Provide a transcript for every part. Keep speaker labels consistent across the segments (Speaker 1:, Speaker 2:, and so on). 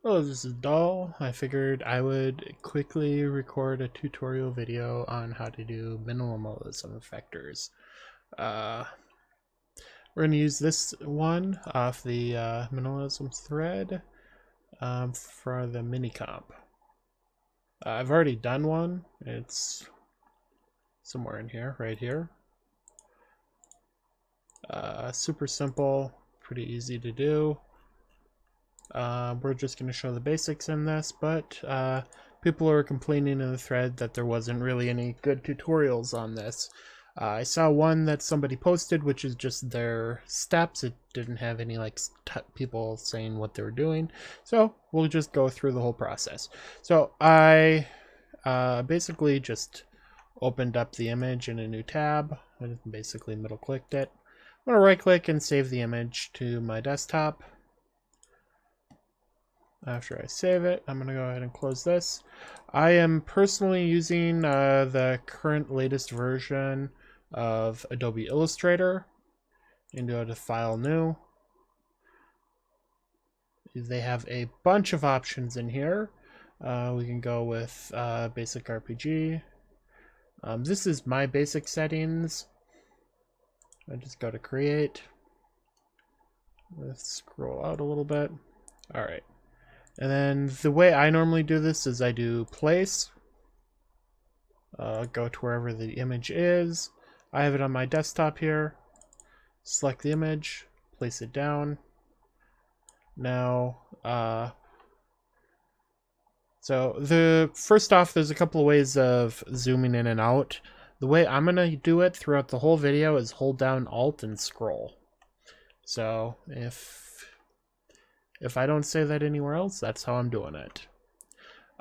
Speaker 1: Hello, this is Doll. I figured I would quickly record a tutorial video on how to do minimalism vectors. Uh, we're going to use this one off the minimalism thread for the mini comp. I've already done one. It's somewhere in here, right here. Super simple, pretty easy to do. We're just going to show the basics in this, but people are complaining in the thread that there wasn't really any good tutorials on this. I saw one that somebody posted, which is just their steps. It didn't have any like people saying what they were doing, so we'll just go through the whole process. So I basically just opened up the image in a new tab and basically middle clicked it. I'm going to right click and save the image to my desktop. After I save it, I'm going to go ahead and close this. I am personally using the current latest version of Adobe Illustrator. You can go to File, New. They have a bunch of options in here. We can go with Basic RPG. This is my basic settings. I just go to Create. Let's scroll out a little bit. All right. And then the way I normally do this is I do place, go to wherever the image is. I have it on my desktop here. Select the image, place it down. Now, so first off, there's a couple of ways of zooming in and out. The way I'm gonna do it throughout the whole video is hold down Alt and scroll. So if I don't say that anywhere else, that's how I'm doing it.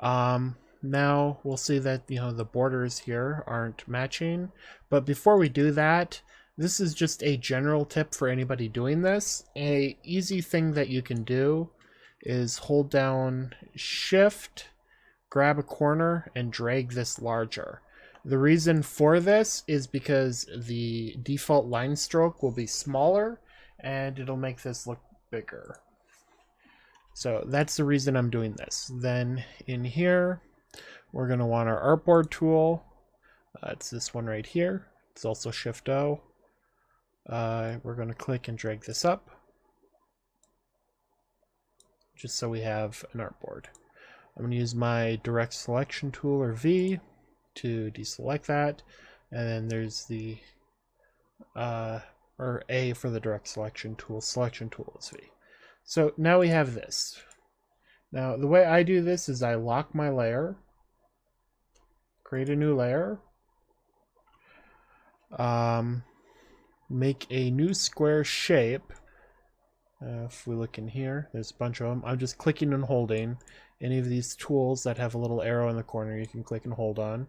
Speaker 1: Now we'll see that the borders here aren't matching, but before we do that, this is just a general tip for anybody doing this. A easy thing that you can do is hold down Shift, grab a corner, and drag this larger. The reason for this is because the default line stroke will be smaller and it'll make this look bigger. So that's the reason I'm doing this. Then in here, we're going to want our artboard tool. It's this one right here. It's also Shift O. We're going to click and drag this up, just so we have an artboard. I'm going to use my direct selection tool, or V, to deselect that. And then there's the, or A for the direct selection tool. Selection tool is V. So now we have this. Now the way I do this is I lock my layer, create a new layer, make a new square shape. If we look in here, there's a bunch of them. I'm just clicking and holding. Any of these tools that have a little arrow in the corner, you can click and hold on.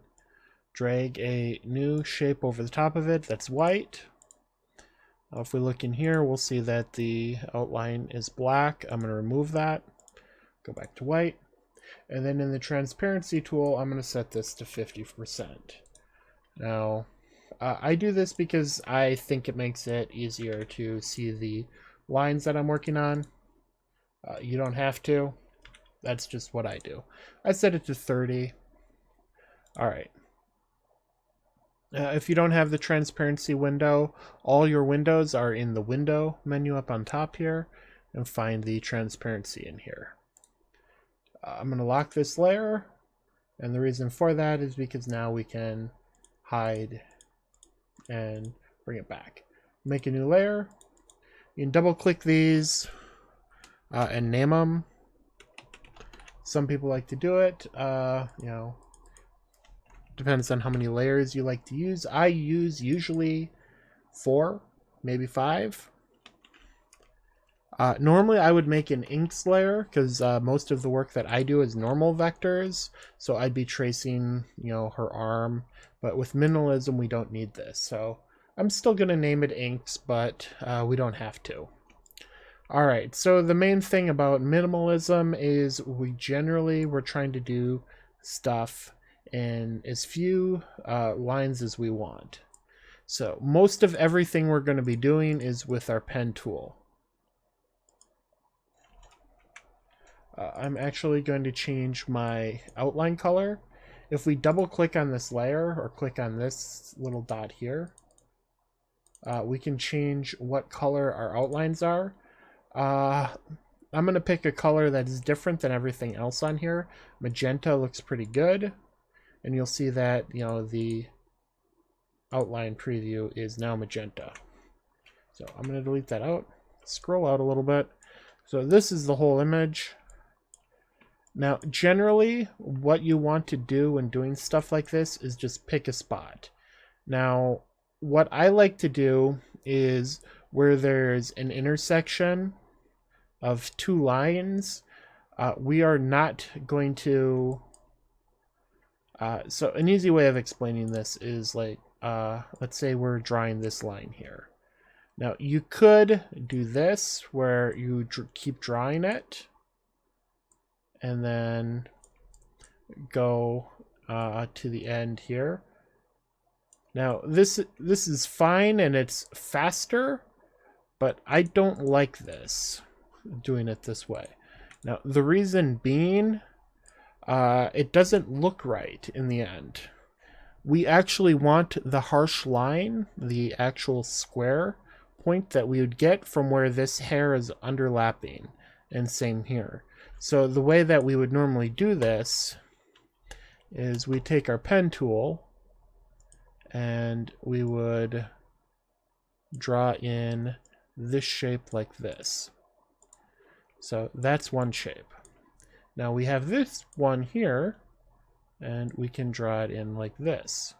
Speaker 1: Drag a new shape over the top of it that's white. If we look in here, we'll see that the outline is black. I'm going to remove that, go back to white, and then in the transparency tool, I'm going to set this to 50%. Now, I do this because I think it makes it easier to see the lines that I'm working on. You don't have to. That's just what I do. I set it to 30. All right. If you don't have the transparency window, all your windows are in the window menu up on top here, and find the transparency in here. I'm going to lock this layer, and the reason for that is because now we can hide and bring it back. Make a new layer. You can double click these and name them. Some people like to do it, depends on how many layers you like to use. I use usually 4, maybe 5. Normally I would make an inks layer because most of the work that I do is normal vectors. So I'd be tracing, her arm. But with minimalism, we don't need this. So I'm still going to name it inks, but we don't have to. All right, so the main thing about minimalism is we're trying to do stuff in as few lines as we want. So most of everything we're going to be doing is with our pen tool. I'm actually going to change my outline color. If we double click on this layer or click on this little dot here, we can change what color our outlines are. I'm going to pick a color that is different than everything else on here. Magenta looks pretty good. And you'll see that, you know, the outline preview is now magenta. So I'm going to delete that out. Scroll out a little bit. So this is the whole image. Now, generally, what you want to do when doing stuff like this is just pick a spot. Now, what I like to do is where there's an intersection of two lines, we are not going to... so an easy way of explaining this is like, let's say we're drawing this line here. Now, you could do this where you keep drawing it and then go to the end here. Now, this is fine and it's faster, but I don't like this, doing it this way. Now, the reason being, it doesn't look right in the end. We actually want the harsh line, the actual square point that we would get from where this hair is underlapping, and same here. So the way that we would normally do this is we take our pen tool and we would draw in this shape like this. So that's one shape. Now we have this one here, and we can draw it in like this.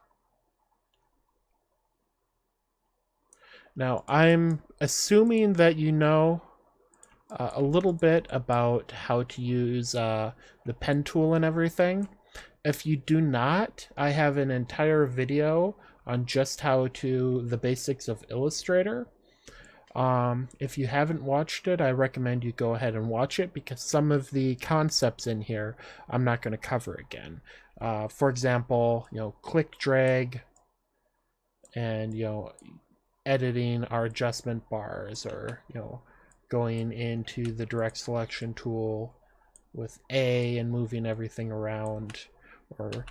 Speaker 1: Now I'm assuming that you know a little bit about how to use the pen tool and everything. If you do not, I have an entire video on just how to the basics of Illustrator. If you haven't watched it, I recommend you go ahead and watch it, because some of the concepts in here I'm not going to cover again. For example, you know, click drag and, you know, editing our adjustment bars, or, you know, going into the direct selection tool with A and moving everything around, or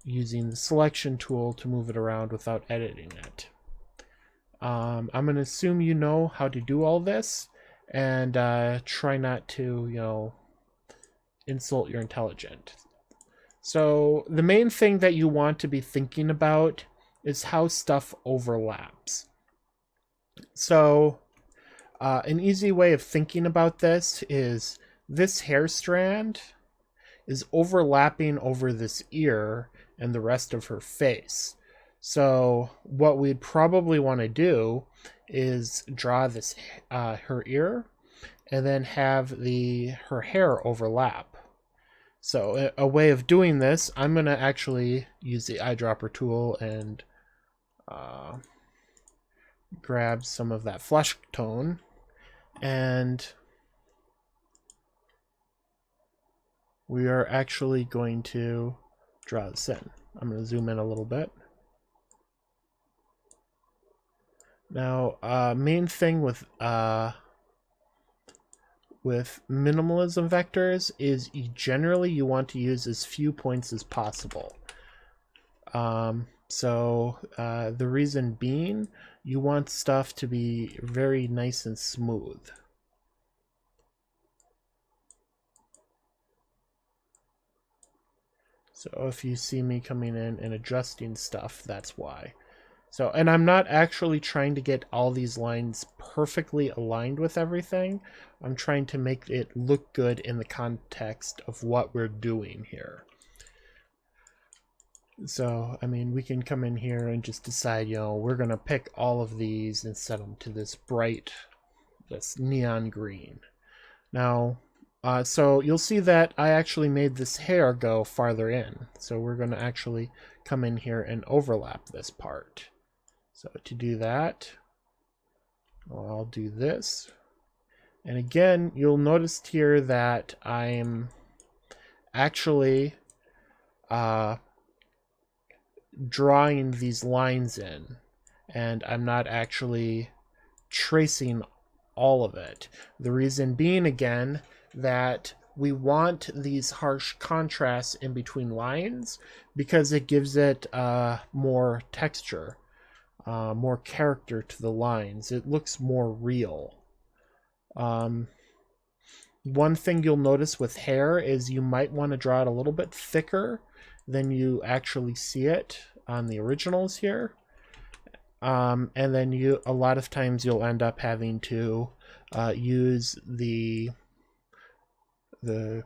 Speaker 1: using the selection tool to move it around without editing it. I'm going to assume you know how to do all this, and try not to, you know, insult your intelligence. So the main thing that you want to be thinking about is how stuff overlaps. So an easy way of thinking about this is this hair strand is overlapping over this ear and the rest of her face. So what we'd probably want to do is draw this her ear and then have her hair overlap. So a way of doing this, I'm going to actually use the eyedropper tool and grab some of that flesh tone, and we are actually going to draw this in. I'm going to zoom in a little bit. Now, main thing with minimalism vectors is generally you want to use as few points as possible. So the reason being, you want stuff to be very nice and smooth. So if you see me coming in and adjusting stuff, that's why. So, and I'm not actually trying to get all these lines perfectly aligned with everything. I'm trying to make it look good in the context of what we're doing here. So, I mean, we can come in here and just decide, you know, we're going to pick all of these and set them to this bright, this neon green. Now, so you'll see that I actually made this hair go farther in. So we're going to actually come in here and overlap this part. So to do that, well, I'll do this. And again, you'll notice here that I'm actually drawing these lines in, and I'm not actually tracing all of it. The reason being, again, that we want these harsh contrasts in between lines because it gives it more texture, more character to the lines. It looks more real. One thing you'll notice with hair is you might want to draw it a little bit thicker than you actually see it on the originals here. And then a lot of times you'll end up having to use the what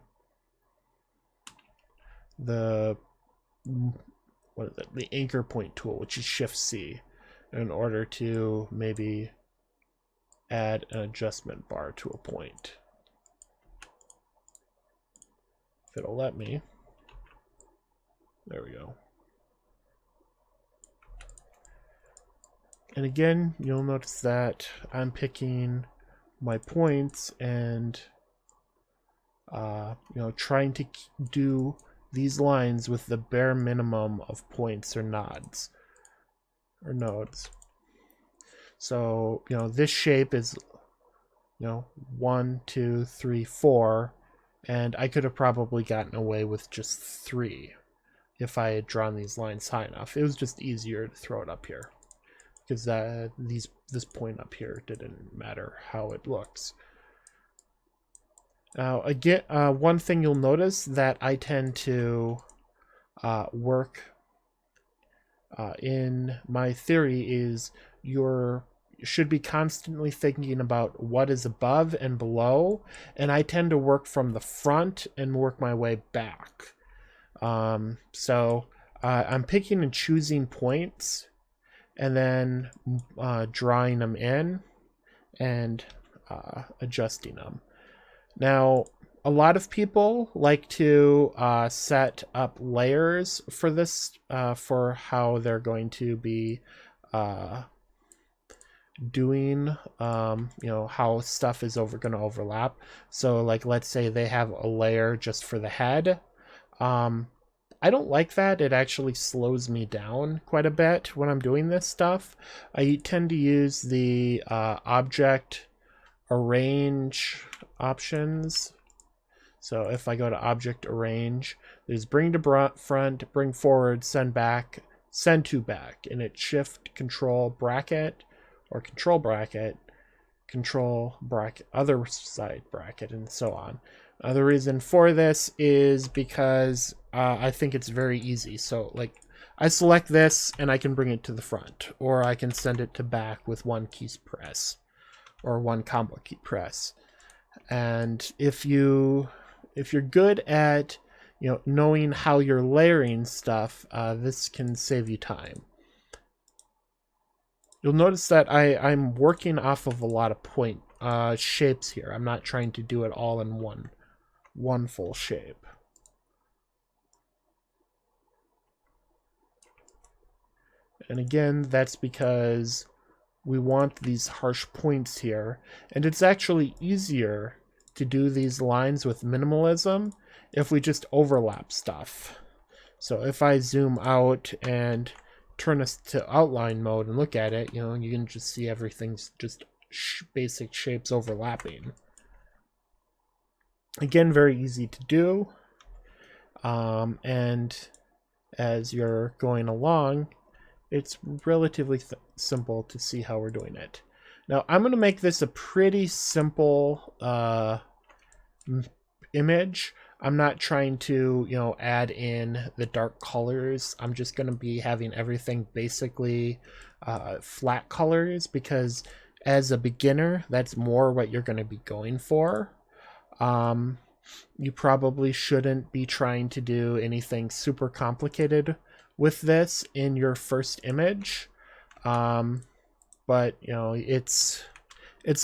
Speaker 1: is it? The anchor point tool, which is Shift C, in order to maybe add an adjustment bar to a point. If it'll let me. There we go. And again, you'll notice that I'm picking my points and trying to do these lines with the bare minimum of points or nodes. So, this shape is, 1, 2, 3, 4, and I could have probably gotten away with just 3 if I had drawn these lines high enough. It was just easier to throw it up here because this point up here didn't matter how it looks. Now, again, one thing you'll notice that I tend to work in my theory is you should be constantly thinking about what is above and below, and I tend to work from the front and work my way back. So I'm picking and choosing points and then drawing them in and adjusting them. Now, a lot of people like to set up layers for this, for how they're going to be doing, how stuff is going to overlap. So, like, let's say they have a layer just for the head. I don't like that. It actually slows me down quite a bit when I'm doing this stuff. I tend to use the object arrange options. So if I go to object arrange, there's bring to front, bring forward, send back, send to back, and it's shift control bracket or control bracket, other side bracket, and so on. The reason for this is because I think it's very easy. So like I select this and I can bring it to the front, or I can send it to back with one key press or one combo key press. And if you're good at knowing how you're layering stuff, this can save you time. You'll notice that I'm working off of a lot of point shapes here. I'm not trying to do it all in one full shape. And again, that's because we want these harsh points here, and it's actually easier to do these lines with minimalism if we just overlap stuff. So if I zoom out and turn this to outline mode and look at it, you can just see everything's just basic shapes overlapping. Again, very easy to do, and as you're going along, it's relatively simple to see how we're doing it. Now, I'm going to make this a pretty simple image. I'm not trying to, add in the dark colors. I'm just going to be having everything basically flat colors, because as a beginner, that's more what you're going to be going for. You probably shouldn't be trying to do anything super complicated with this in your first image, but it's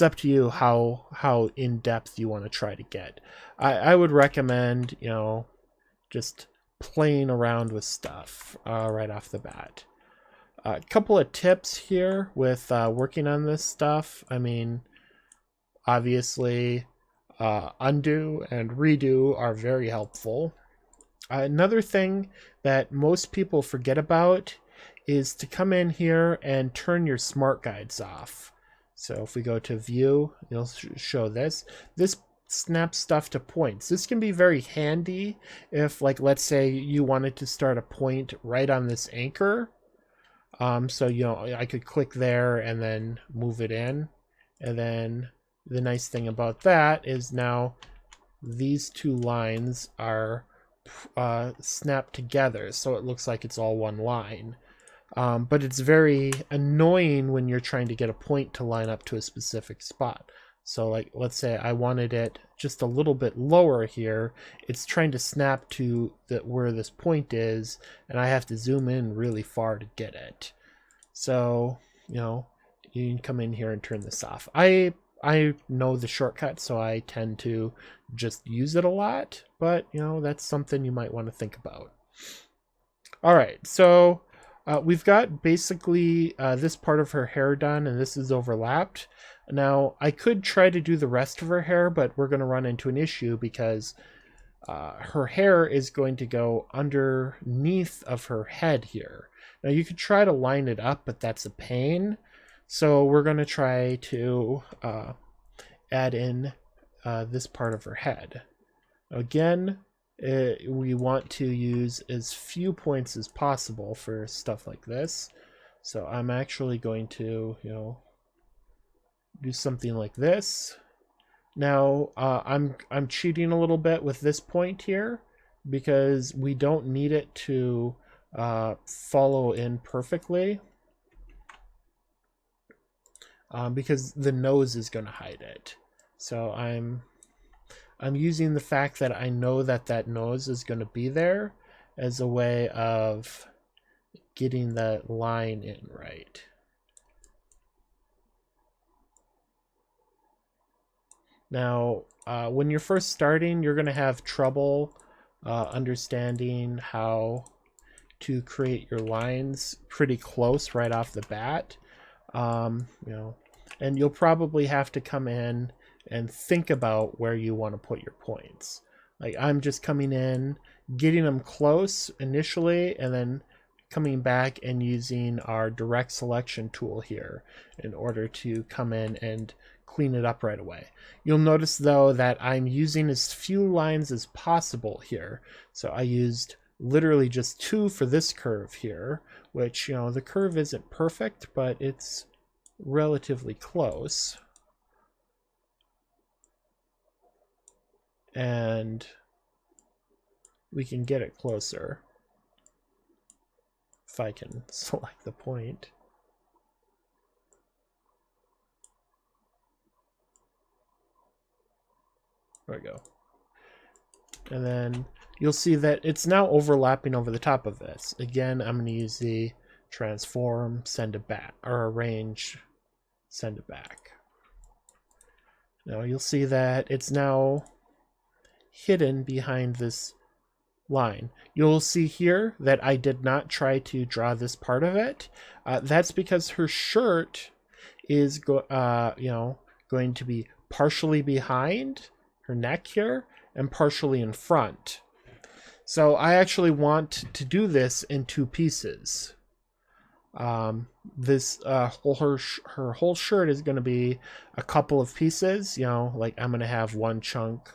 Speaker 1: up to you how in depth you want to try to get. I would recommend just playing around with stuff right off the bat. A couple of tips here with working on this stuff. I mean, obviously, undo and redo are very helpful. Another thing that most people forget about is to come in here and turn your smart guides off. So if we go to view, it'll show this. This snap stuff to points. This can be very handy if, like, let's say you wanted to start a point right on this anchor. So, you know, I could click there and then move it in. And then the nice thing about that is now these two lines are snapped together, so it looks like it's all one line. But it's very annoying when you're trying to get a point to line up to a specific spot. So, like, let's say I wanted it just a little bit lower here. It's trying to snap to where this point is, and I have to zoom in really far to get it. So, you know, you can come in here and turn this off. I know the shortcut, so I tend to just use it a lot, but, you know, that's something you might want to think about. All right, so we've got basically this part of her hair done, and this is overlapped. Now, I could try to do the rest of her hair, but we're going to run into an issue because her hair is going to go underneath of her head here. Now, you could try to line it up, but that's a pain. So we're going to try to add in this part of her head. Again, we want to use as few points as possible for stuff like this. So I'm actually going to, you know, do something like this. Now I'm cheating a little bit with this point here because we don't need it to follow in perfectly. Because the nose is going to hide it. So I'm using the fact that I know that that nose is going to be there as a way of getting that line in right. Now, when you're first starting, you're going to have trouble understanding how to create your lines pretty close right off the bat. You know, and you'll probably have to come in and think about where you want to put your points. Like, I'm just coming in, getting them close initially, and then coming back and using our direct selection tool here in order to come in and clean it up right away. You'll notice though that I'm using as few lines as possible here. So I used literally just 2 for this curve here, which, you know, the curve isn't perfect, but it's relatively close. And we can get it closer if I can select the point. There we go. And then you'll see that it's now overlapping over the top of this. Again, I'm going to use the transform, send it back, or arrange, send it back. Now you'll see that it's now hidden behind this line. You'll see here that I did not try to draw this part of it. That's because her shirt is you know, going to be partially behind her neck here and partially in front. So I actually want to do this in 2 pieces. This her whole shirt is going to be a couple of pieces. You know, like I'm going to have one chunk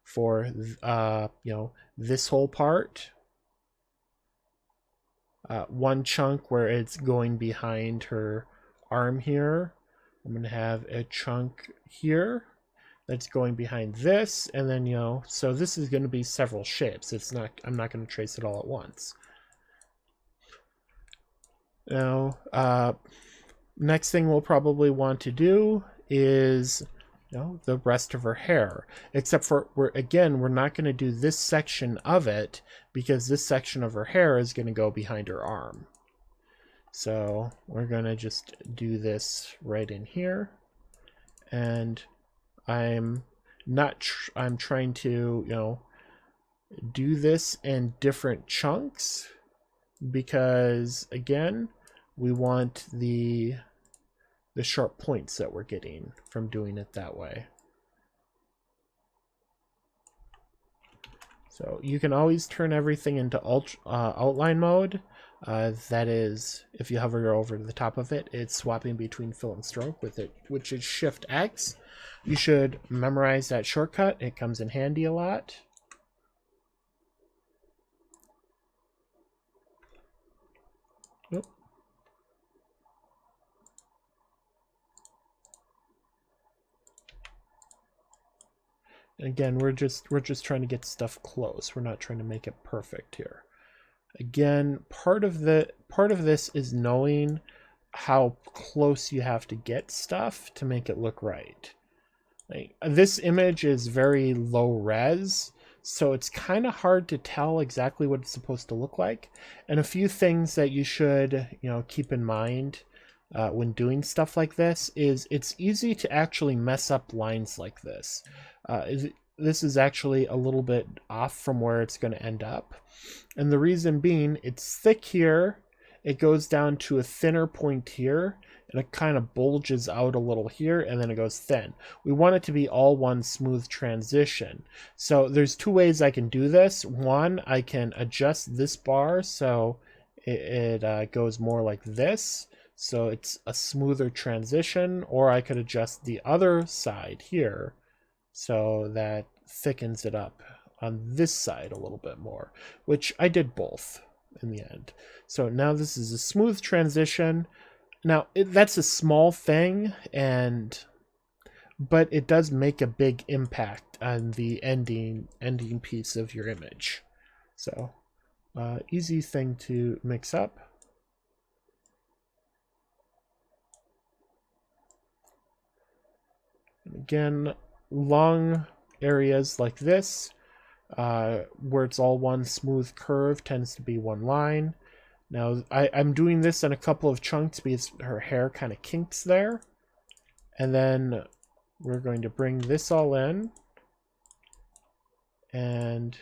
Speaker 1: for you know, this whole part, one chunk where it's going behind her arm here. I'm going to have a chunk here that's going behind this, and then, you know, so this is going to be several shapes. It's not, I'm not going to trace it all at once. Now, next thing we'll probably want to do is, you know, the rest of her hair, except for we're not going to do this section of it because this section of her hair is going to go behind her arm. So we're going to just do this right in here, and I'm trying to, you know, do this in different chunks because, again, we want the sharp points that we're getting from doing it that way. So you can always turn everything into outline mode. That is, if you hover over the top of it, it's swapping between fill and stroke with it, which is Shift X. You should memorize that shortcut. It comes in handy a lot. Oop. And again, we're just trying to get stuff close. We're not trying to make it perfect here. Again, part of this is knowing how close you have to get stuff to make it look right. Like, this image is very low res, so it's kind of hard to tell exactly what it's supposed to look like. And a few things that you should, keep in mind when doing stuff like this is it's easy to actually mess up lines like this. This is actually a little bit off from where it's going to end up. And the reason being, it's thick here, it goes down to a thinner point here, and it kind of bulges out a little here, and then it goes thin. We want it to be all one smooth transition. So there's two ways I can do this. One, I can adjust this bar so it goes more like this, so it's a smoother transition, or I could adjust the other side here so that thickens it up on this side a little bit more, which I did both in the end. So now this is a smooth transition. Now that's a small thing, but it does make a big impact on the ending piece of your image. So easy thing to mix up. And again, long areas like this, where it's all one smooth curve, tends to be one line. Now, I'm doing this in a couple of chunks because her hair kind of kinks there. And then we're going to bring this all in. And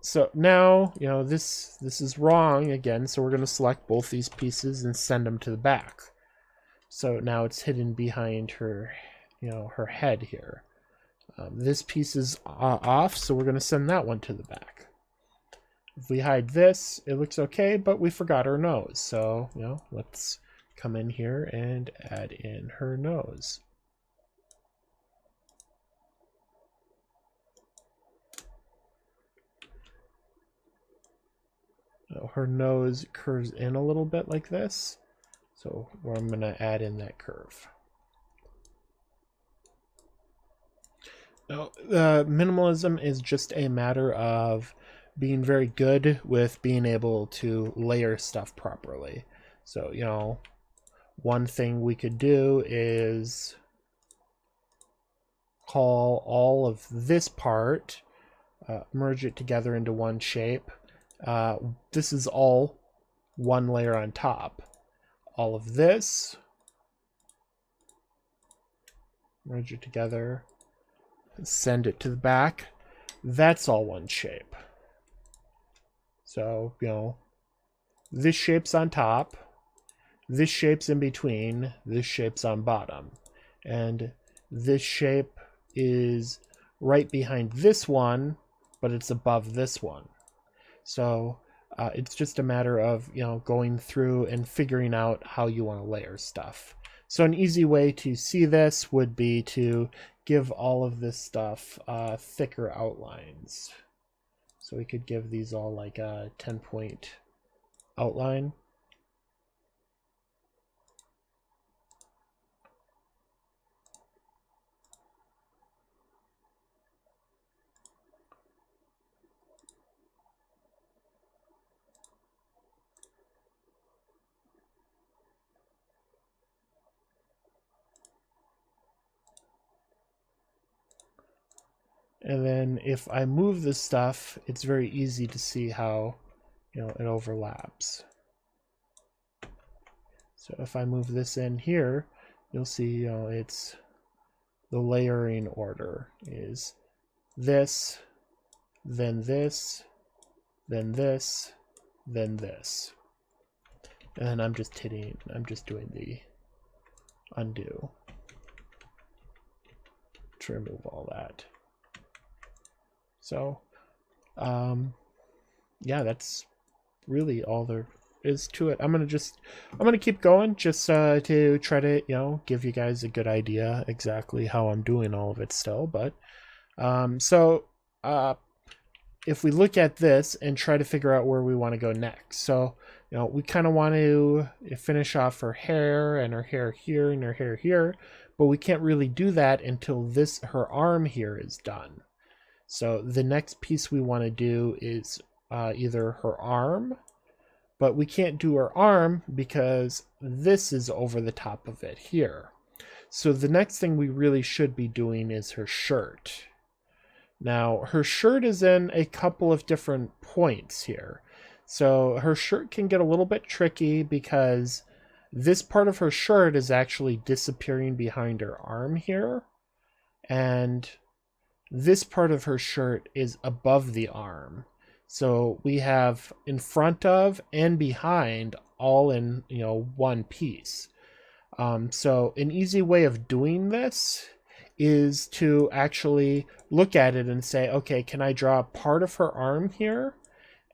Speaker 1: so now, this is wrong again, so we're going to select both these pieces and send them to the back. So now it's hidden behind her, her head here. This piece is off, so we're going to send that one to the back. If we hide this, it looks okay, but we forgot her nose. So, let's come in here and add in her nose. Her nose curves in a little bit like this. So I'm going to add in that curve. Now, minimalism is just a matter of being very good with being able to layer stuff properly. So, one thing we could do is call all of this part, merge it together into one shape. This is all one layer on top. All of this, merge it together, send it to the back. That's all one shape. So, this shape's on top, this shape's in between, this shape's on bottom, and this shape is right behind this one, but it's above this one. So it's just a matter of, going through and figuring out how you want to layer stuff. So an easy way to see this would be to give all of this stuff thicker outlines. So we could give these all like a 10-point outline. And then if I move this stuff, it's very easy to see how, it overlaps. So if I move this in here, you'll see, it's the layering order is this, then this, then this, then this. And then I'm just doing the undo to remove all that. So, yeah, that's really all there is to it. I'm gonna keep going just to try to, give you guys a good idea exactly how I'm doing all of it still. But so if we look at this and try to figure out where we want to go next, so we kind of want to finish off her hair and her hair here and her hair here, but we can't really do that until her arm here is done. So the next piece we want to do is either her arm, but we can't do her arm because this is over the top of it here. So the next thing we really should be doing is her shirt. Now, her shirt is in a couple of different points here. So her shirt can get a little bit tricky because this part of her shirt is actually disappearing behind her arm here. And this part of her shirt is above the arm. So we have in front of and behind all in, one piece. So an easy way of doing this is to actually look at it and say, okay, can I draw part of her arm here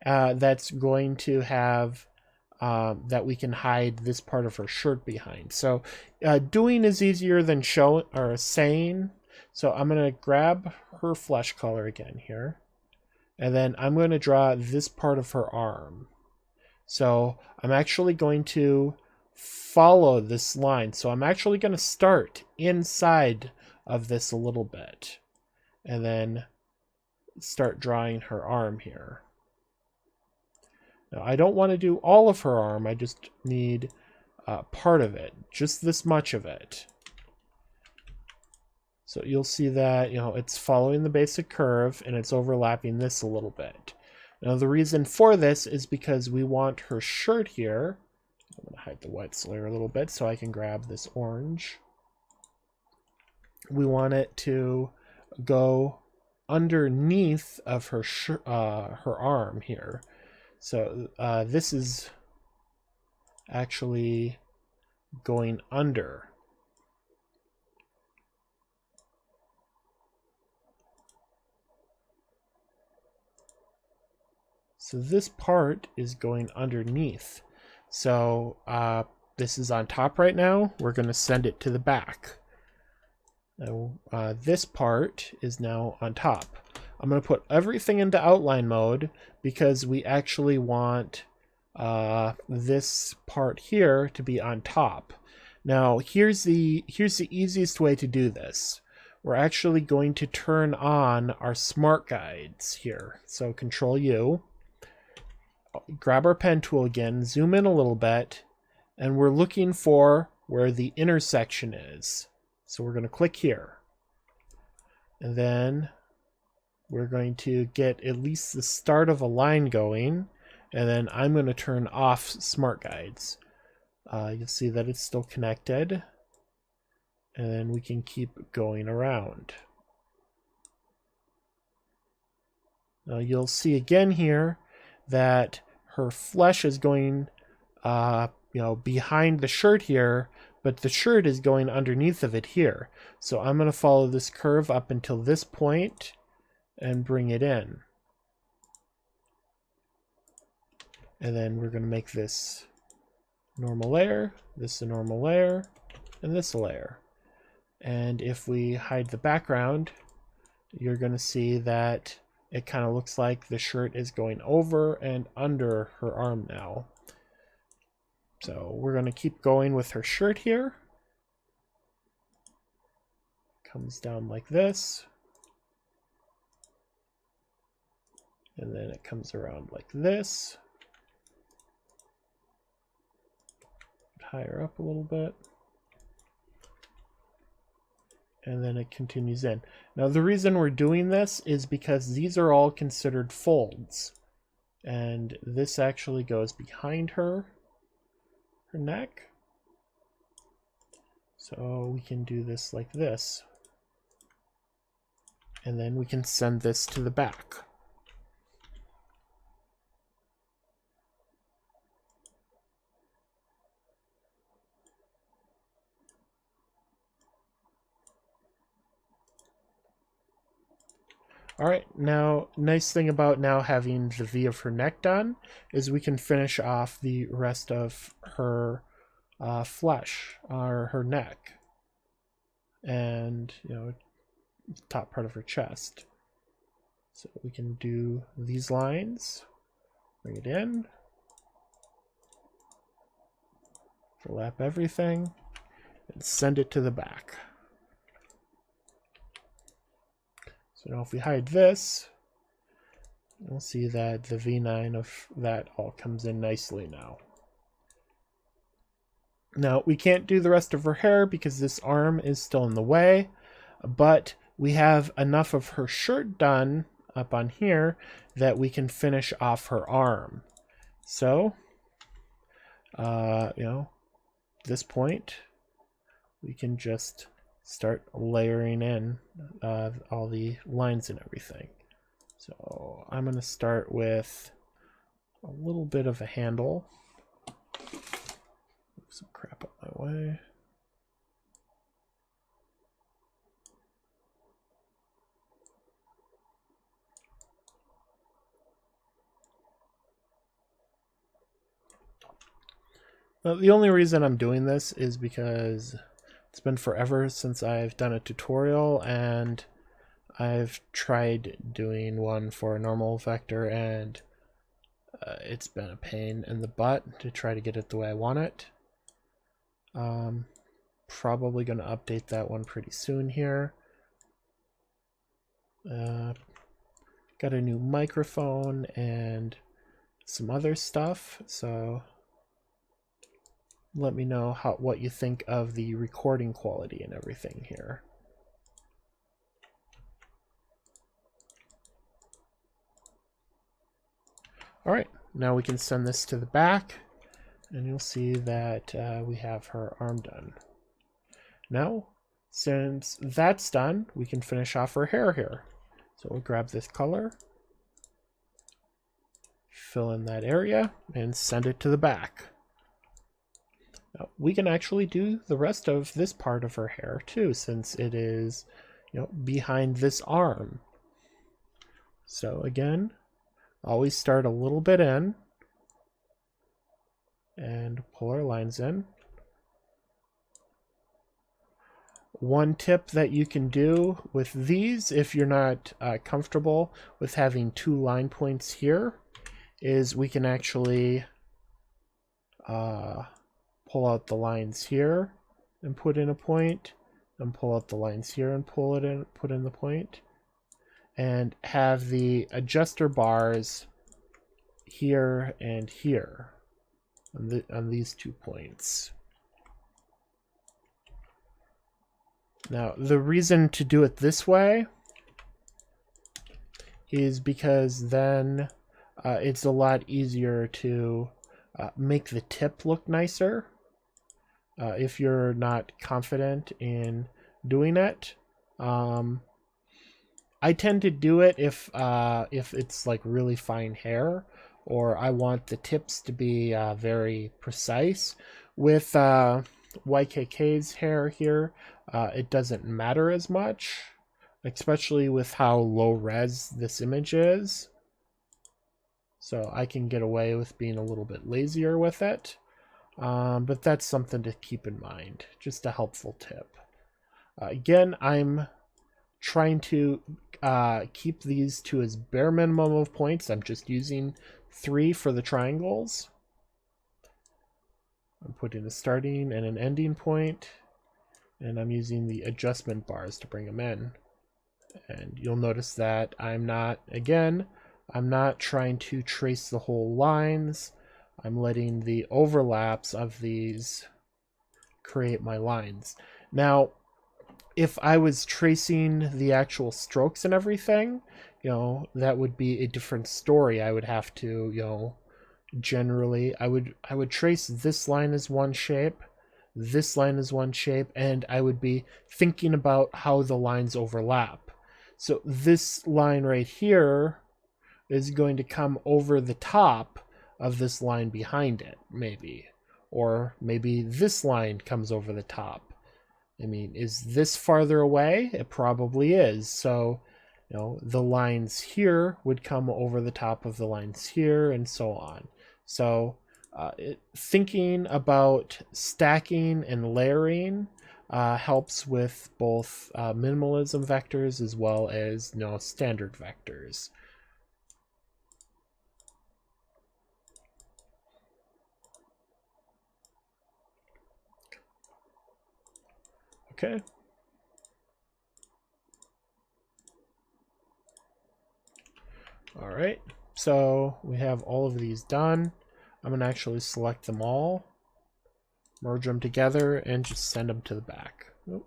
Speaker 1: that's going to have that we can hide this part of her shirt behind. So doing is easier than showing or saying. So I'm going to grab her flesh color again here, and then I'm going to draw this part of her arm. So I'm actually going to follow this line. So I'm actually going to start inside of this a little bit and then start drawing her arm here. Now I don't want to do all of her arm, I just need part of it, just this much of it. So you'll see that, it's following the basic curve and it's overlapping this a little bit. Now the reason for this is because we want her shirt here. I'm going to hide the white layer a little bit so I can grab this orange. We want it to go underneath of her her arm here. So this is actually going under. So this part is going underneath. So this is on top right now. We're going to send it to the back. Now, this part is now on top. I'm going to put everything into outline mode because we actually want this part here to be on top. Now, here's the easiest way to do this. We're actually going to turn on our smart guides here. So Control U. Grab our pen tool again, zoom in a little bit, and we're looking for where the intersection is. So we're going to click here. And then we're going to get at least the start of a line going, and then I'm going to turn off smart guides. You'll see that it's still connected, and then we can keep going around. Now you'll see again here that her flesh is going behind the shirt here, but the shirt is going underneath of it here. So I'm going to follow this curve up until this point and bring it in. And then we're going to make this normal layer, this a normal layer, and this a layer. And if we hide the background, you're going to see that it kind of looks like the shirt is going over and under her arm now. So we're going to keep going with her shirt here. Comes down like this. And then it comes around like this. Higher up a little bit. And then it continues in. Now the reason we're doing this is because these are all considered folds. And this actually goes behind her neck. So we can do this like this. And then we can send this to the back. All right, now, nice thing about now having the V of her neck done is we can finish off the rest of her flesh, or her neck, and, you know, top part of her chest. So we can do these lines, bring it in, overlap everything, and send it to the back. So now if we hide this, we'll see that the V9 of that all comes in nicely now. Now, we can't do the rest of her hair because this arm is still in the way, but we have enough of her shirt done up on here that we can finish off her arm. So, you know, at this point, we can just start layering in all the lines and everything. So I'm going to start with a little bit of a handle. Move some crap out my way. The only reason I'm doing this is because it's been forever since I've done a tutorial, and I've tried doing one for a normal vector, and it's been a pain in the butt to try to get it the way I want it. Probably going to update that one pretty soon here. Got a new microphone and some other stuff, so let me know what you think of the recording quality and everything here. All right, now we can send this to the back, and you'll see that we have her arm done. Now, since that's done, we can finish off her hair here. So we'll grab this color, fill in that area, and send it to the back. Now, we can actually do the rest of this part of her hair too, since it is, you know, behind this arm. So again, always start a little bit in and pull our lines in. One tip that you can do with these, if you're not comfortable with having two line points here, is we can actually pull out the lines here and put in a point, and pull out the lines here and pull it in, put in the point, and have the adjuster bars here and here on these 2 points. Now, the reason to do it this way is because then it's a lot easier to make the tip look nicer. If you're not confident in doing it, I tend to do it if it's like really fine hair, or I want the tips to be very precise. With YKK's hair here, it doesn't matter as much, especially with how low res this image is. So I can get away with being a little bit lazier with it. But that's something to keep in mind. Just a helpful tip. Again, I'm trying to keep these to as bare minimum of points. I'm just using 3 for the triangles. I'm putting a starting and an ending point, and I'm using the adjustment bars to bring them in. And you'll notice that I'm not trying to trace the whole lines. I'm letting the overlaps of these create my lines. Now, if I was tracing the actual strokes and everything, you know, that would be a different story. I would have to, you know, generally, I would trace this line as one shape, this line as one shape, and I would be thinking about how the lines overlap. So this line right here is going to come over the top of this line behind it, maybe. Or maybe this line comes over the top. I mean, is this farther away? It probably is. So the lines here would come over the top of the lines here, and so on. So thinking about stacking and layering helps with both minimalism vectors as well as standard vectors. Okay. All right, so we have all of these done. I'm going to actually select them all, merge them together, and just send them to the back. Oop.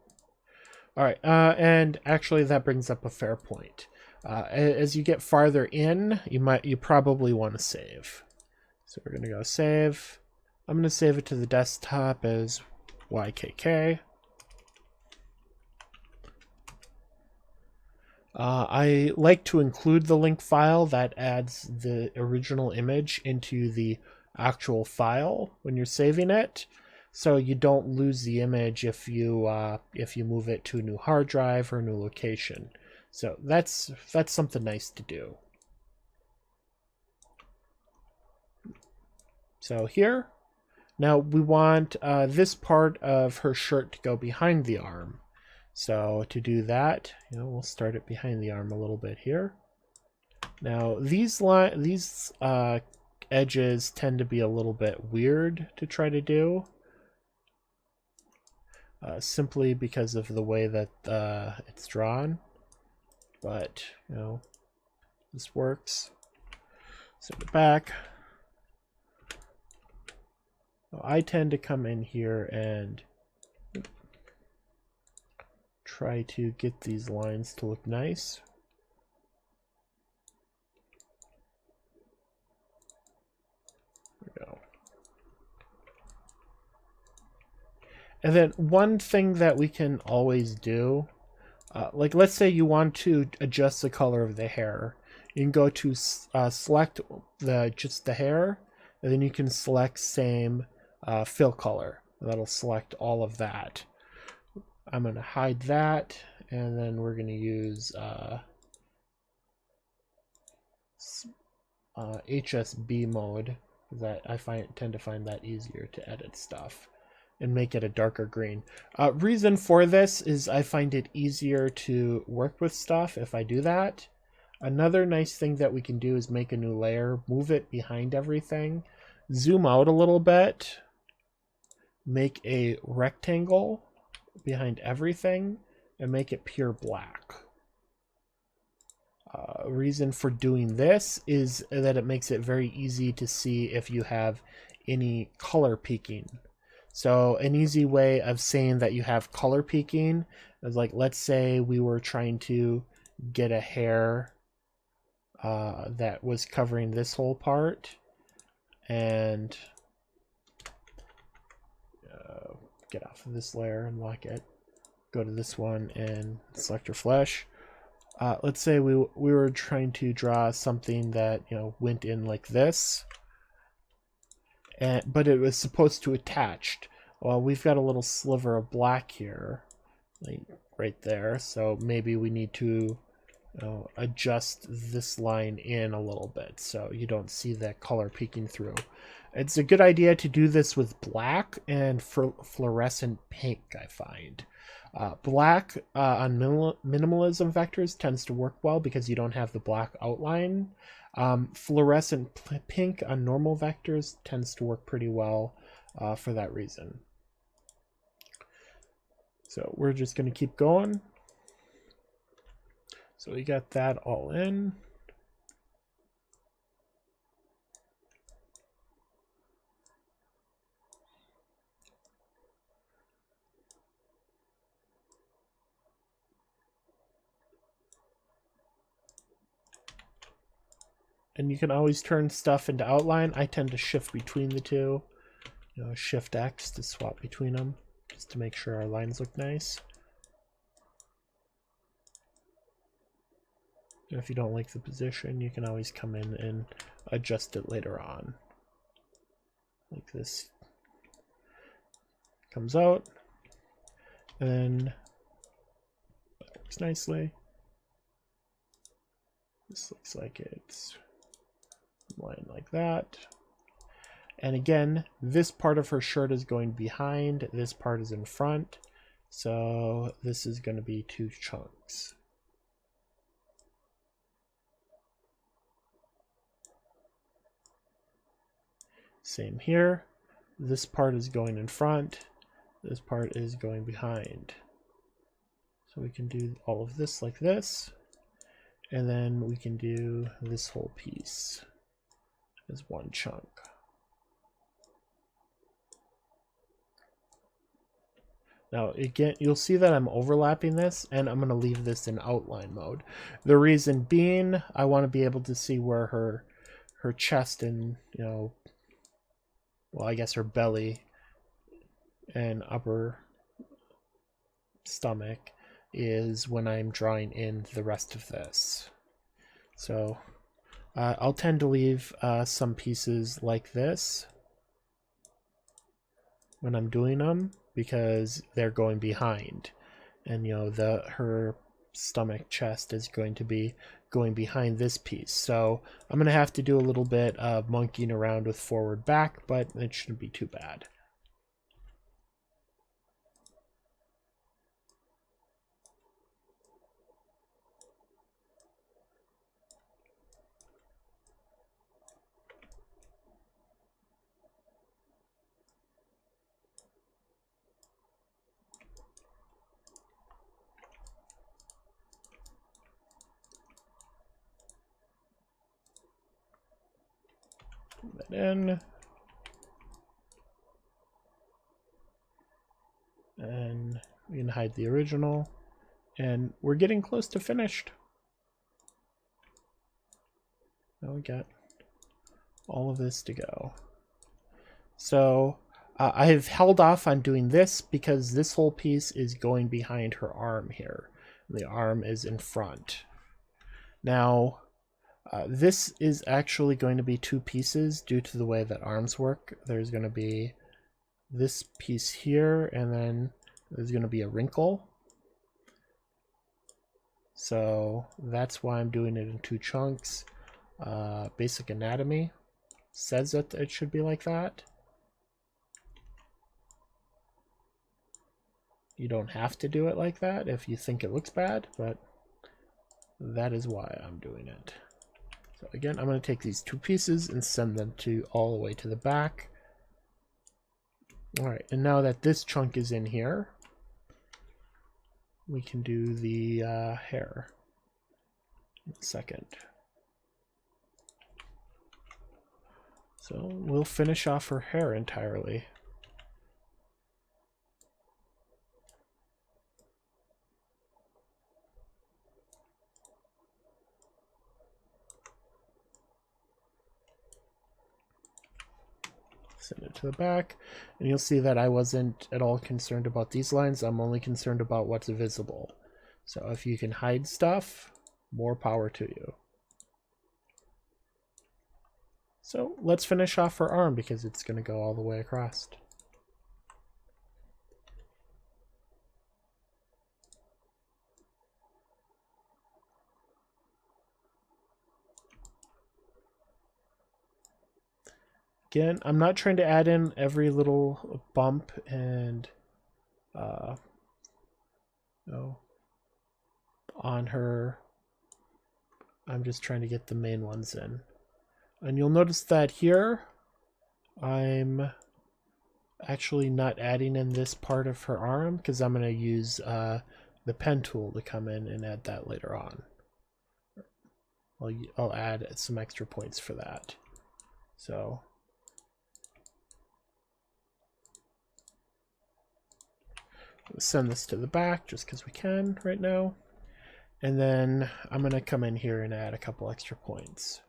Speaker 1: All right, and actually that brings up a fair point. As you get farther in, you probably want to save. So we're going to go save. I'm going to save it to the desktop as YKK. I like to include the link file that adds the original image into the actual file when you're saving it, so you don't lose the image if you move it to a new hard drive or a new location. So that's something nice to do. So here, now we want this part of her shirt to go behind the arm. So to do that, we'll start it behind the arm a little bit here. Now these edges tend to be a little bit weird to try to do, simply because of the way that it's drawn. But this works. Send it back. I tend to come in here and try to get these lines to look nice. There we go. And then one thing that we can always do, like let's say you want to adjust the color of the hair. You can go to select just the hair, and then you can select same fill color. That'll select all of that. I'm going to hide that, and then we're going to use HSB mode, because I tend to find that easier to edit stuff, and make it a darker green. Reason for this is I find it easier to work with stuff if I do that. Another nice thing that we can do is make a new layer, move it behind everything, zoom out a little bit, make a rectangle behind everything, and make it pure black. Reason for doing this is that it makes it very easy to see if you have any color peaking. So an easy way of saying that you have color peaking is, like, let's say we were trying to get a hair that was covering this whole part, and get off of this layer and lock it. Go to this one and select your flesh. Let's say we were trying to draw something that went in like this, but it was supposed to attach. Well, we've got a little sliver of black here, like right there. So maybe we need to adjust this line in a little bit so you don't see that color peeking through. It's a good idea to do this with black and fluorescent pink, I find. Black on minimalism vectors tends to work well because you don't have the black outline. Fluorescent pink on normal vectors tends to work pretty well for that reason. So we're just going to keep going. So we got that all in. And you can always turn stuff into outline. I tend to shift between the two. Shift X to swap between them, just to make sure our lines look nice. And if you don't like the position, you can always come in and adjust it later on. Like this comes out, and that works nicely. This looks like it's lying like that. And again, this part of her shirt is going behind, this part is in front. So this is going to be 2 chunks. Same here. This part is going in front. This part is going behind. So we can do all of this like this. And then we can do this whole piece as 1 chunk. Now again, you'll see that I'm overlapping this, and I'm going to leave this in outline mode. The reason being, I want to be able to see where her chest and, you know, well, I guess her belly and upper stomach is when I'm drawing in the rest of this. So I'll tend to leave some pieces like this when I'm doing them, because they're going behind, and you know, her stomach chest is going to be going behind this piece. So I'm going to have to do a little bit of monkeying around with forward back, but it shouldn't be too bad. Put that in. And we can hide the original. And we're getting close to finished. Now we got all of this to go. So I have held off on doing this because this whole piece is going behind her arm here. The arm is in front. Now, this is actually going to be 2 pieces due to the way that arms work. There's going to be this piece here, and then there's going to be a wrinkle. So that's why I'm doing it in 2 chunks. Basic anatomy says that it should be like that. You don't have to do it like that if you think it looks bad, but that is why I'm doing it. So again, I'm going to take these 2 pieces and send them all the way to the back. Alright, and now that this chunk is in here, we can do the hair in a second. So we'll finish off her hair entirely. Send it to the back, and you'll see that I wasn't at all concerned about these lines. I'm only concerned about what's visible. So if you can hide stuff, more power to you. So let's finish off her arm because it's going to go all the way across. Again, I'm not trying to add in every little bump and on her. I'm just trying to get the main ones in. And you'll notice that here, I'm actually not adding in this part of her arm because I'm going to use the pen tool to come in and add that later on. I'll add some extra points for that. So send this to the back just because we can right now. And then I'm going to come in here and add a couple extra points.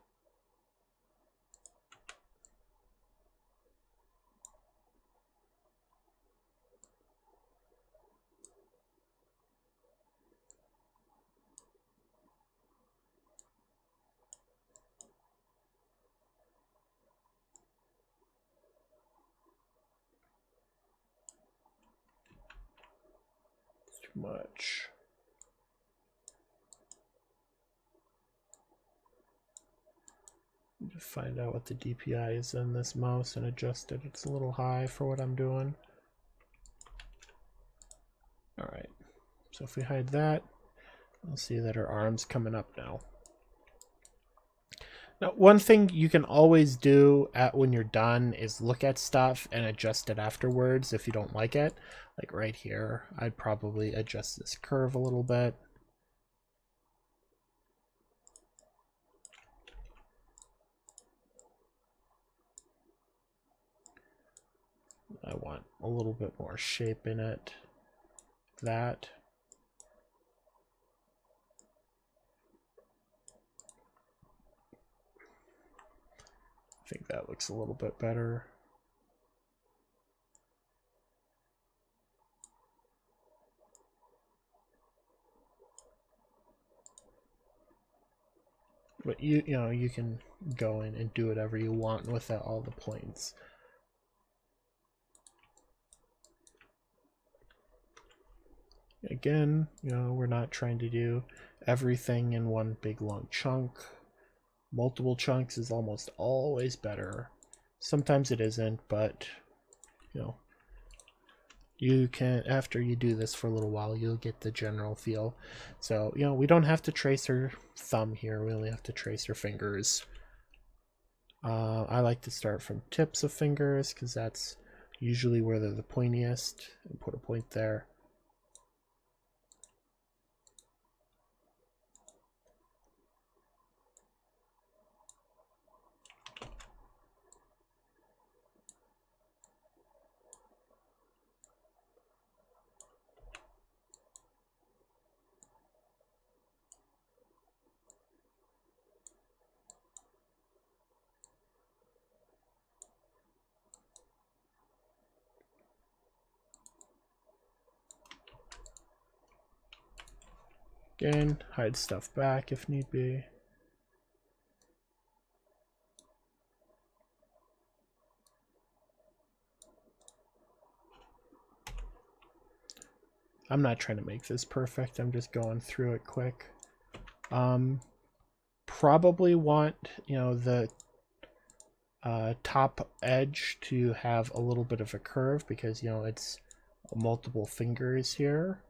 Speaker 1: Too much. Find out what the DPI is in this mouse and adjust it. It's a little high for what I'm doing. Alright, so if we hide that, we'll see that our arm's coming up now. Now, one thing you can always do when you're done is look at stuff and adjust it afterwards if you don't like it. Like right here, I'd probably adjust this curve a little bit. I want a little bit more shape in it. That. I think that looks a little bit better. But you know, you can go in and do whatever you want with all the points. Again, you know, we're not trying to do everything in one big long chunk. Multiple chunks is almost always better. Sometimes it isn't, but you know, you can, after you do this for a little while, you'll get the general feel. So, you know, we don't have to trace her thumb here. We only have to trace her fingers. I like to start from tips of fingers because that's usually where they're the pointiest, and put a point there. Again, hide stuff back if need be. I'm not trying to make this perfect, I'm just going through it quick. Probably want, you know, the top edge to have a little bit of a curve because, you know, it's multiple fingers here,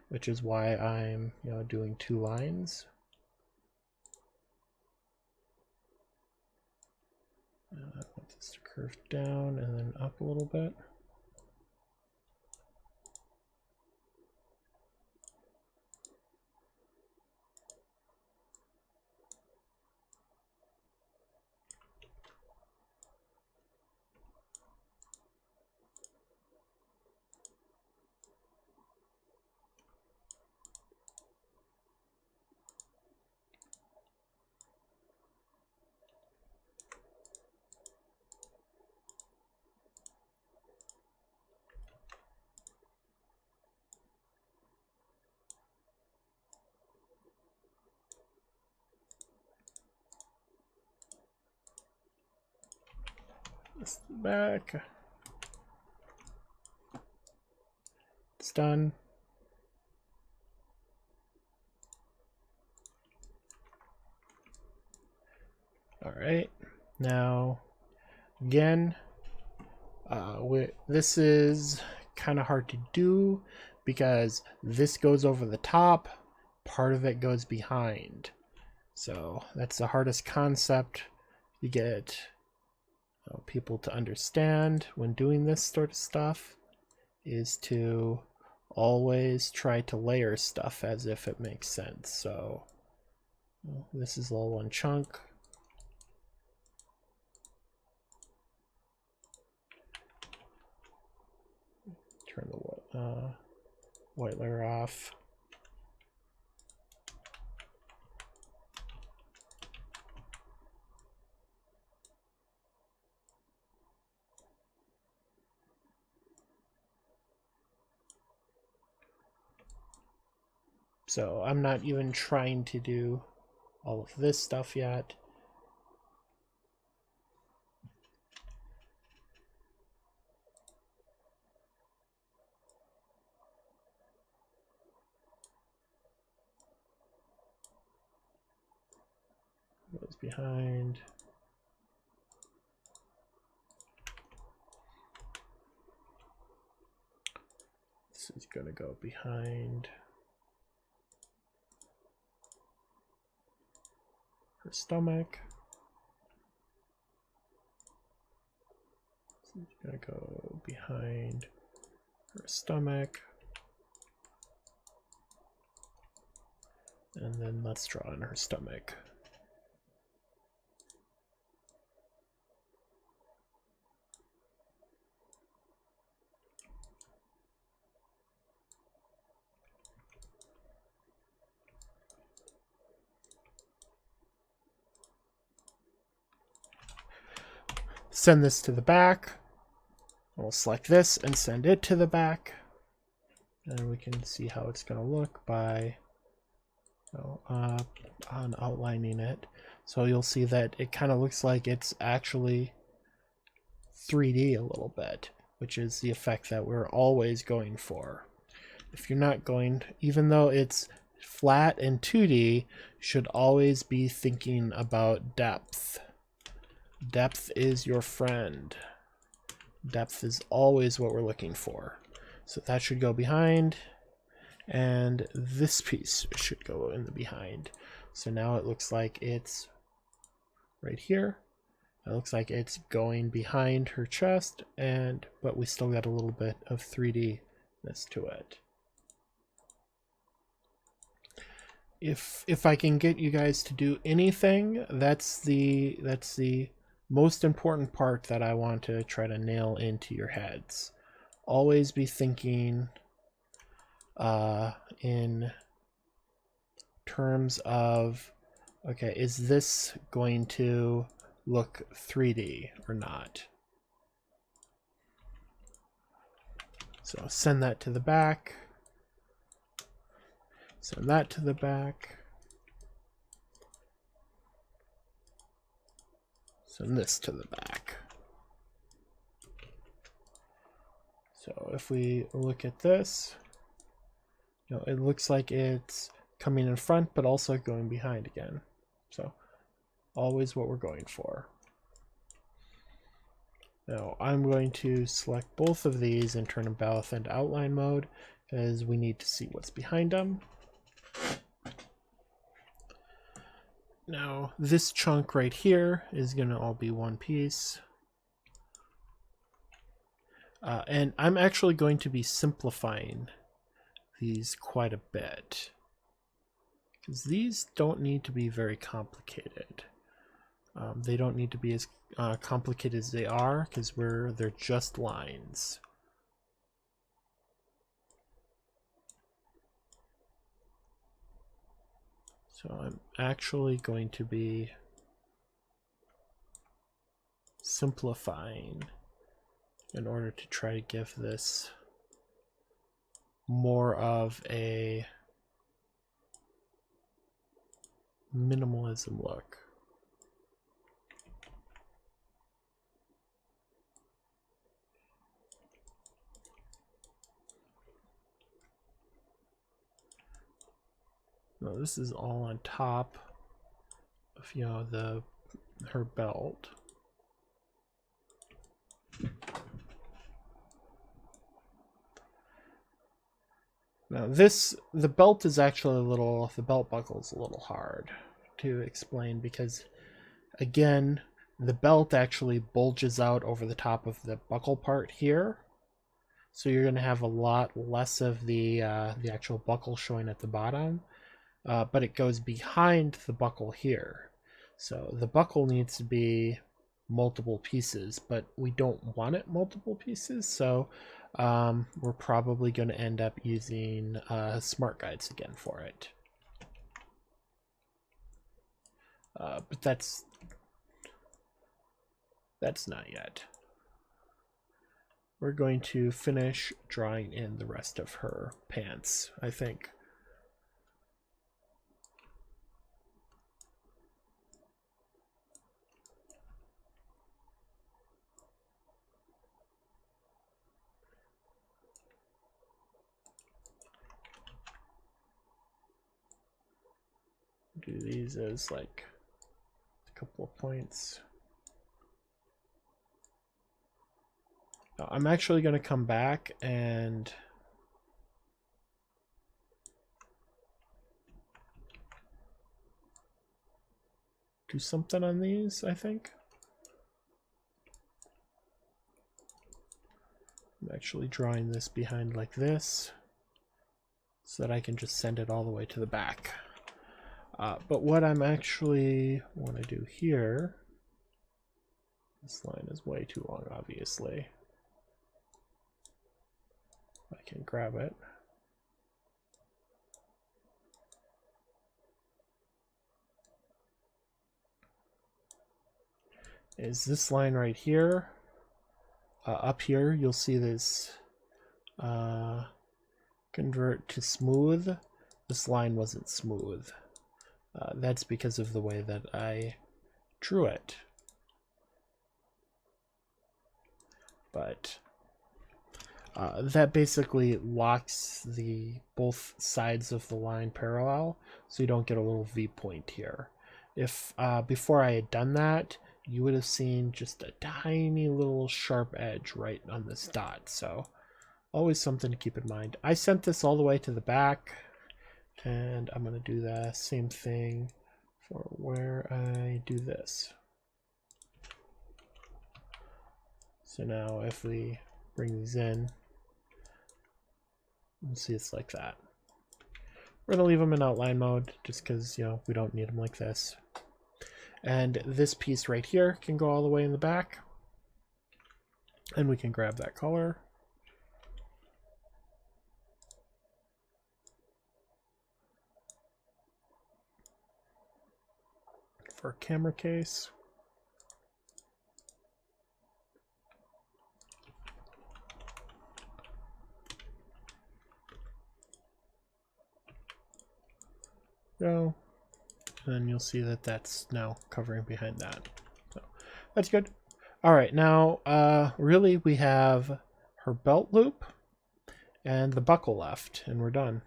Speaker 1: which is why I'm, you know, doing 2 lines. I want this to curve down and then up a little bit. This back. It's done. All right, now again, this is kind of hard to do because this goes over the top, part of it goes behind. So that's the hardest concept you get people to understand when doing this sort of stuff, is to always try to layer stuff as if it makes sense. So this is all one chunk. Turn the white layer off. So I'm not even trying to do all of this stuff yet. Goes behind. going to go behind her stomach. So it's going to go behind her stomach. And then let's draw in her stomach. Send this to the back. We'll select this and send it to the back. And we can see how it's going to look by on outlining it. So you'll see that it kind of looks like it's actually 3D a little bit, which is the effect that we're always going for. If you're not going, even though it's flat and 2D, you should always be thinking about depth. Depth is your friend. Depth is always what we're looking for. So that should go behind, and this piece should go in the behind. So now it looks like it's right here. It looks like it's going behind her chest, but we still got a little bit of 3D-ness to it. If I can get you guys to do anything, that's the most important part that I want to try to nail into your heads. Always be thinking in terms of, okay, is this going to look 3D or not? So send that to the back. Send that to the back. Send this to the back. So if we look at this, it looks like it's coming in front, but also going behind again. So always what we're going for. Now I'm going to select both of these and turn them both into outline mode, because we need to see what's behind them. Now this chunk right here is going to all be one piece. And I'm actually going to be simplifying these quite a bit, because these don't need to be very complicated. They don't need to be as complicated as they are, because they're just lines. So I'm actually going to be simplifying in order to try to give this more of a minimalism look. Now this is all on top of her belt. Now the belt is actually the belt buckle is a little hard to explain, because again, the belt actually bulges out over the top of the buckle part here. So you're going to have a lot less of the actual buckle showing at the bottom, but it goes behind the buckle here. So the buckle needs to be multiple pieces, but we don't want it multiple pieces, so we're probably going to end up using smart guides again for it. But that's not yet. We're going to finish drawing in the rest of her pants, I think. Do these as like a couple of points. Now, I'm actually going to come back and do something on these, I think. I'm actually drawing this behind like this so that I can just send it all the way to the back. But what I'm actually want to do here, this line is way too long, obviously. I can grab it. Is this line right here. Up here, you'll see this convert to smooth. This line wasn't smooth. That's because of the way that I drew it. But that basically locks the both sides of the line parallel, so you don't get a little V point here. If before I had done that, you would have seen just a tiny little sharp edge right on this dot. So always something to keep in mind. I sent this all the way to the back, and I'm going to do the same thing for where I do this. So now if we bring these in, you'll see it's like that. We're going to leave them in outline mode just because, you know, we don't need them like this. And this piece right here can go all the way in the back. And we can grab that color. For a camera case. Go. And then you'll see that that's now covering behind that. So that's good. All right, now really we have her belt loop and the buckle left, and we're done.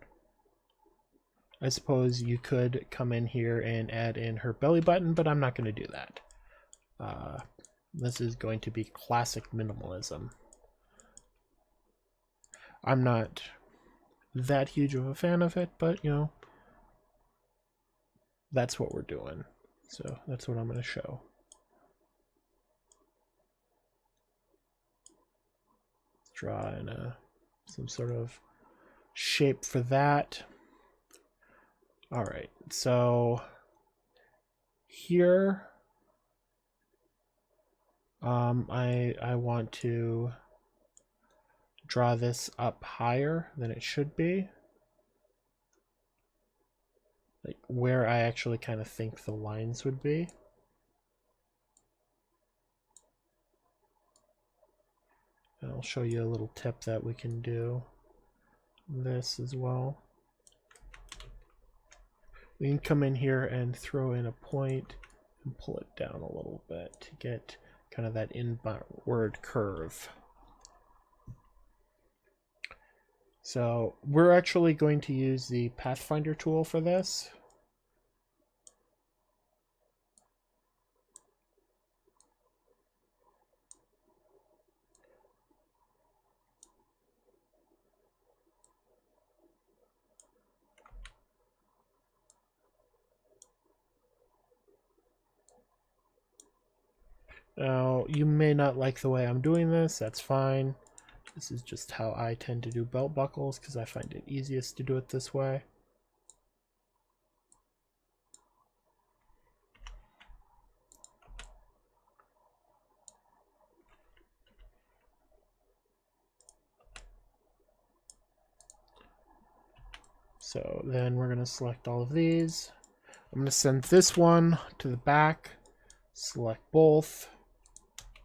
Speaker 1: I suppose you could come in here and add in her belly button, but I'm not going to do that. This is going to be classic minimalism. I'm not that huge of a fan of it, but you know, that's what we're doing. So that's what I'm going to show. Let's draw in some sort of shape for that. All right, so here I want to draw this up higher than it should be. Like where I actually kind of think the lines would be. And I'll show you a little tip that we can do this as well. We can come in here and throw in a point and pull it down a little bit to get kind of that inward curve. So we're actually going to use the Pathfinder tool for this. Now, you may not like the way I'm doing this, that's fine. This is just how I tend to do belt buckles because I find it easiest to do it this way. So then we're going to select all of these. I'm going to send this one to the back, select both,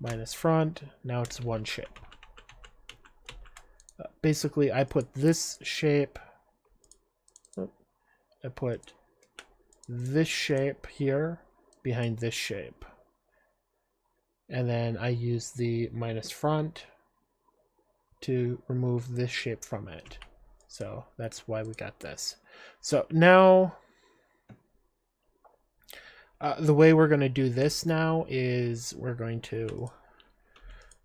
Speaker 1: minus front. Now it's one shape. Basically, I put this shape, I put this shape here behind this shape. And then I use the minus front to remove this shape from it. So that's why we got this. So now, the way we're going to do this now is we're going to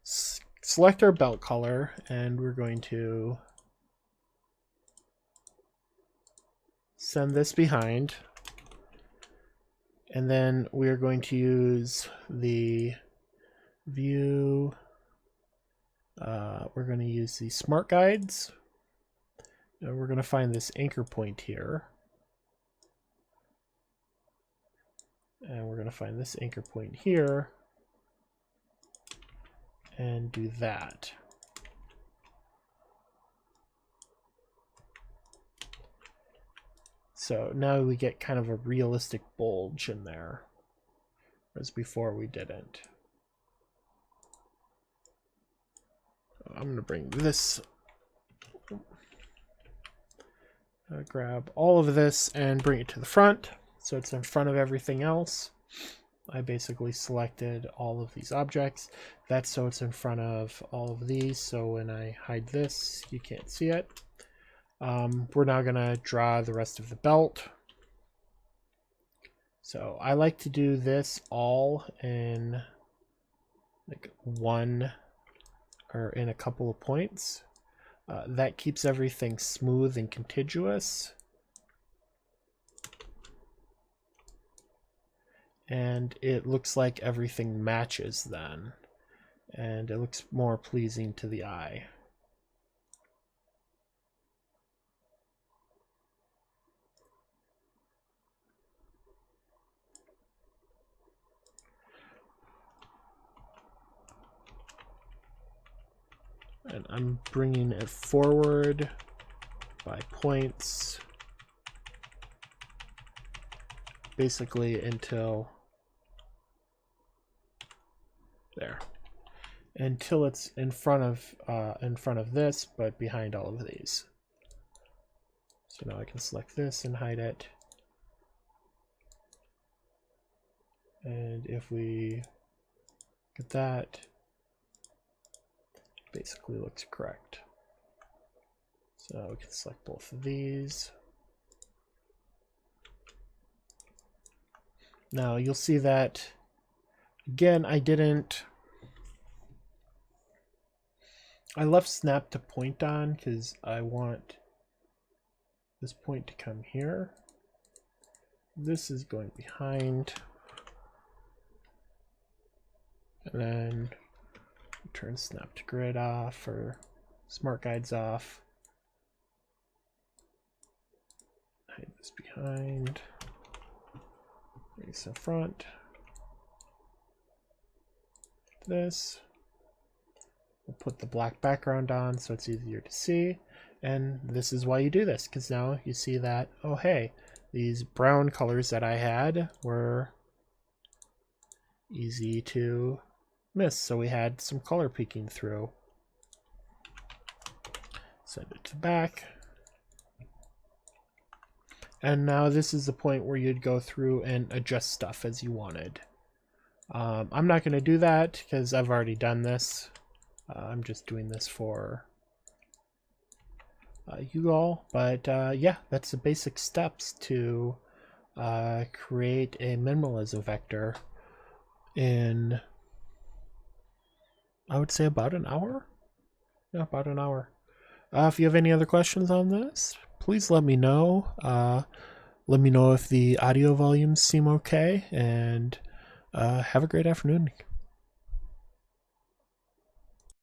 Speaker 1: select our belt color, and we're going to send this behind. And then we're going to use the view. We're going to use the smart guides. And we're going to find this anchor point here. And we're going to find this anchor point here. And do that. So now we get kind of a realistic bulge in there, whereas before we didn't. I'm going to bring this, grab all of this and bring it to the front, so it's in front of everything else. I basically selected all of these objects. That's so it's in front of all of these, so when I hide this, you can't see it. We're now going to draw the rest of the belt. So I like to do this all in like one or in a couple of points. That keeps everything smooth and contiguous. And it looks like everything matches then. And it looks more pleasing to the eye. And I'm bringing it forward by points, basically until there, until it's in front of this, but behind all of these. So now I can select this and hide it. And if we get that, basically looks correct. So we can select both of these. Now you'll see that again I left snap to point on because I want this point to come here. This is going behind. And then turn snap to grid off or smart guides off. Hide this behind. This in front. This. We'll put the black background on so it's easier to see. And this is why you do this, because now you see that, oh hey, these brown colors that I had were easy to miss, so we had some color peeking through. Send it to the back. And now this is the point where you'd go through and adjust stuff as you wanted. I'm not going to do that because I've already done this. I'm just doing this for you all. But yeah, that's the basic steps to create a minimalism vector in, I would say, about an hour. Yeah, about an hour. If you have any other questions on this, please let me know. Let me know if the audio volumes seem okay, and have a great afternoon.